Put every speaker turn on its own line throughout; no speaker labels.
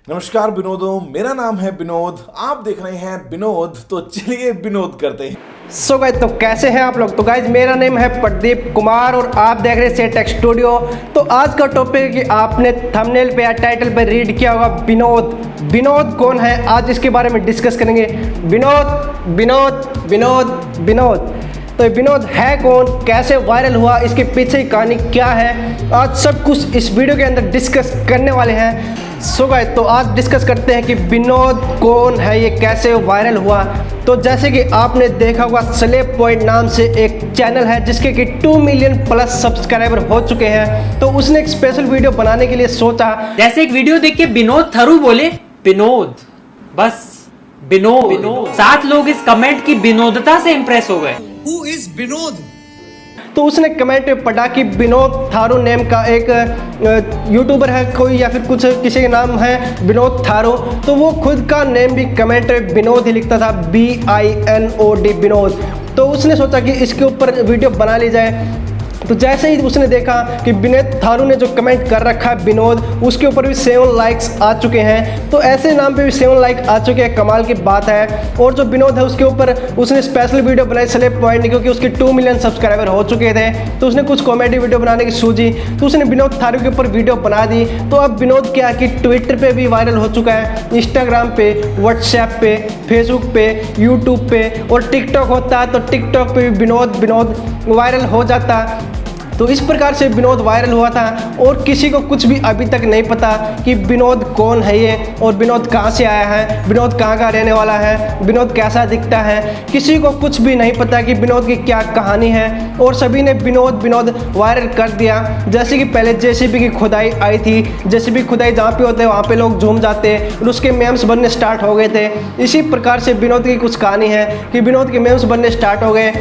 नमस्कार विनोदों, मेरा नाम है विनोद। आप देख रहे हैं विनोद, तो चलिए विनोद करते हैं।
सो गाइज, तो कैसे हैं आप लोग। तो गाइज मेरा नेम है प्रदीप कुमार और आप देख रहे हैं सेटेक स्टूडियो। तो आज का टॉपिक है कि आपने थंबनेल पे या टाइटल पे रीड किया होगा विनोद। विनोद कौन है, आज इसके बारे में डिस्कस करेंगे। विनोद विनोद विनोद विनोद, तो विनोद है कौन, कैसे वायरल हुआ, इसके पीछे की कहानी क्या है, आज सब कुछ इस वीडियो के अंदर डिस्कस करने वाले हैं। सो गाइस, तो आज डिस्कस करते हैं कि विनोद कौन है, ये कैसे वायरल हुआ। तो जैसे कि आपने देखा होगा, स्लेप पॉइंट नाम से एक चैनल है जिसके कि 2 मिलियन प्लस सब्सक्राइबर हो चुके हैं। तो उसने एक स्पेशल वीडियो बनाने के लिए सोचा।
जैसे एक वीडियो देख के विनोद थरू बोले विनोद, बस विनोद। 7 लोग इस कमेंट की विनोदता से इंप्रेस हो गए।
Who is Vinod?
तो उसने कमेंट में पढ़ा कि विनोद थारू नेम का एक यूट्यूबर है कोई, या फिर कुछ किसी का नाम है विनोद थारू। तो वो खुद का नेम भी कमेंट में विनोद ही लिखता था, BINOD विनोद। तो उसने सोचा कि इसके ऊपर वीडियो बना ली जाए। तो जैसे ही उसने देखा कि विनोद थारू ने जो कमेंट कर रखा है विनोद, उसके ऊपर भी 7 लाइक्स आ चुके हैं। तो ऐसे नाम पे भी 7 लाइक आ चुके हैं, कमाल की बात है। और जो विनोद है उसके ऊपर उसने स्पेशल वीडियो बनाई स्लेप पॉइंट, क्योंकि उसके 2 मिलियन सब्सक्राइबर हो चुके थे। तो उसने कुछ कॉमेडी वीडियो बनाने की सूझी, तो उसने विनोद थारू के ऊपर वीडियो बना दी। तो अब विनोद क्या कि ट्विटर पे भी वायरल हो चुका है, इंस्टाग्राम पे, व्हाट्सएप पे, फेसबुक पे, यूट्यूब पे, और टिकटॉक होता है तो टिकटॉक पे भी विनोद वायरल हो जाता। तो इस प्रकार से विनोद वायरल हुआ था और किसी को कुछ भी अभी तक नहीं पता कि विनोद कौन है ये, और विनोद कहाँ से आया है, विनोद कहाँ का रहने वाला है, विनोद कैसा दिखता है। किसी को कुछ भी नहीं पता कि विनोद की क्या कहानी है, और सभी ने विनोद वायरल कर दिया। जैसे कि पहले JCB की खुदाई आई थी, JCB खुदाई जहाँ पे होते हैं वहाँ पे लोग झूम जाते और उसके मेम्स बनने स्टार्ट हो गए थे। इसी प्रकार से विनोद की कुछ कहानी है कि विनोद के मेम्स बनने स्टार्ट हो गए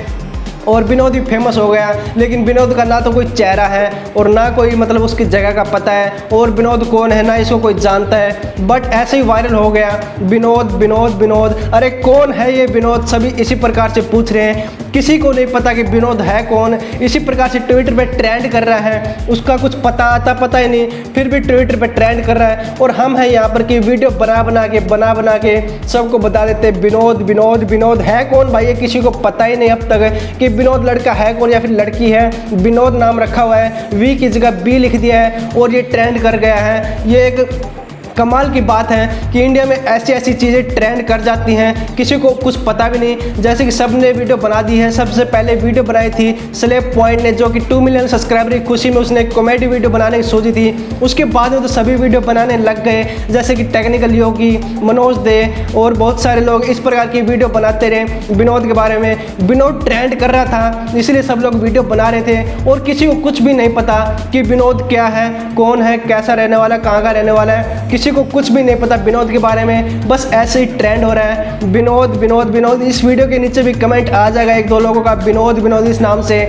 और विनोद भी फेमस हो गया। लेकिन विनोद का ना तो कोई चेहरा है और ना कोई मतलब उसकी जगह का पता है, और विनोद कौन है ना इसको कोई जानता है। बट ऐसे ही वायरल हो गया विनोद विनोद विनोद। अरे कौन है ये विनोद, सभी इसी प्रकार से पूछ रहे हैं। किसी को नहीं पता कि विनोद है कौन। इसी प्रकार से ट्विटर पे ट्रेंड कर रहा है, उसका कुछ पता ही नहीं, फिर भी ट्विटर पे ट्रेंड कर रहा है। और हम हैं यहाँ पर कि वीडियो बना के सबको बता देते हैं विनोद विनोद विनोद है कौन। भाई ये किसी को पता ही नहीं अब तक कि विनोद लड़का है कौन या फिर लड़की है। विनोद नाम रखा हुआ है, वी की जगह बी लिख दिया है और ये ट्रेंड कर गया है। ये एक कमाल की बात है कि इंडिया में ऐसी चीज़ें ट्रेंड कर जाती हैं, किसी को कुछ पता भी नहीं। जैसे कि सब ने वीडियो बना दी है। सबसे पहले वीडियो बनाई थी स्लेप पॉइंट ने, जो कि 2 मिलियन सब्सक्राइबर की खुशी में उसने एक कॉमेडी वीडियो बनाने की सोची थी। उसके बाद में तो सभी वीडियो बनाने लग गए, जैसे कि टेक्निकल योगी, मनोज दे और बहुत सारे लोग इस प्रकार की वीडियो बनाते रहे विनोद के बारे में। विनोद ट्रेंड कर रहा था इसलिए सब लोग वीडियो बना रहे थे, और किसी को कुछ भी नहीं पता कि विनोद क्या है, कौन है, कैसा रहने वाला, कहाँ का रहने वाला है। किसी को कुछ भी नहीं पता विनोद के बारे में, बस ऐसे ही ट्रेंड हो रहा है विनोद विनोद विनोद। इस वीडियो के नीचे भी कमेंट आ जाएगा 1-2 लोगों का विनोद विनोद इस नाम से।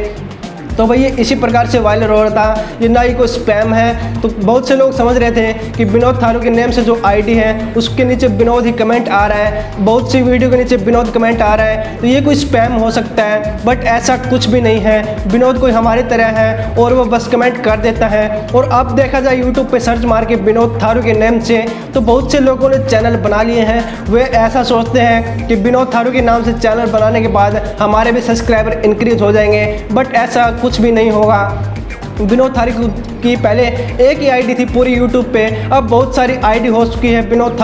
तो भाई ये इसी प्रकार से वायरल हो रहा था, ये ना ही कोई स्पैम है। तो बहुत से लोग समझ रहे थे कि विनोद थारू के नेम से जो ID है उसके नीचे विनोद ही कमेंट आ रहा है, बहुत सी वीडियो के नीचे विनोद कमेंट आ रहा है, तो ये कोई स्पैम हो सकता है। बट ऐसा कुछ भी नहीं है, विनोद कोई हमारी तरह है और वो बस कमेंट कर देता है। और अब देखा जाए यूट्यूब पे सर्च मार के विनोद थारू के नेम से, तो बहुत से लोगों ने चैनल बना लिए हैं। वे ऐसा सोचते हैं कि विनोद थारू के नाम से चैनल बनाने के बाद हमारे भी सब्सक्राइबर इंक्रीज हो जाएंगे, बट ऐसा कुछ भी नहीं होगा। विनोद थारू की पहले एक ही ID थी पूरी यूट्यूब पे, अब बहुत सारी ID हो चुकी है विनोद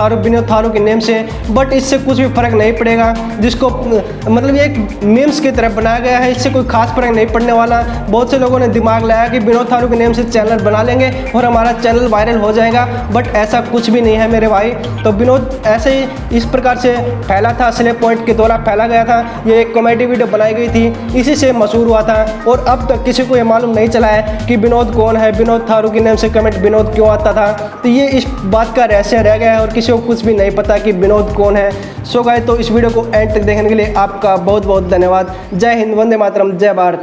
थारू के नेम से। बट इससे कुछ भी फर्क नहीं पड़ेगा, जिसको मतलब ये एक मीम्स की तरह बनाया गया है, इससे कोई खास फर्क नहीं पड़ने वाला। बहुत से लोगों ने दिमाग लगाया कि विनोद थारू के नेम से चैनल बना लेंगे और हमारा चैनल वायरल हो जाएगा, बट ऐसा कुछ भी नहीं है मेरे भाई। तो विनोद ऐसे ही इस प्रकार से फैला था, स्लेप पॉइंट के द्वारा फैला गया था। ये एक कॉमेडी वीडियो बनाई गई थी, इसी से मशहूर हुआ था, और अब तक किसी को ये मालूम नहीं चला है कि विनोद कौन है, विनोद थारू के नाम से कमेंट विनोद क्यों आता था। तो ये इस बात का रहस्य रह गया है और किसी को कुछ भी नहीं पता कि विनोद कौन है। सो गाइस, तो इस वीडियो को एंड तक देखने के लिए आपका बहुत बहुत धन्यवाद। जय हिंद, वंदे मातरम, जय भारत।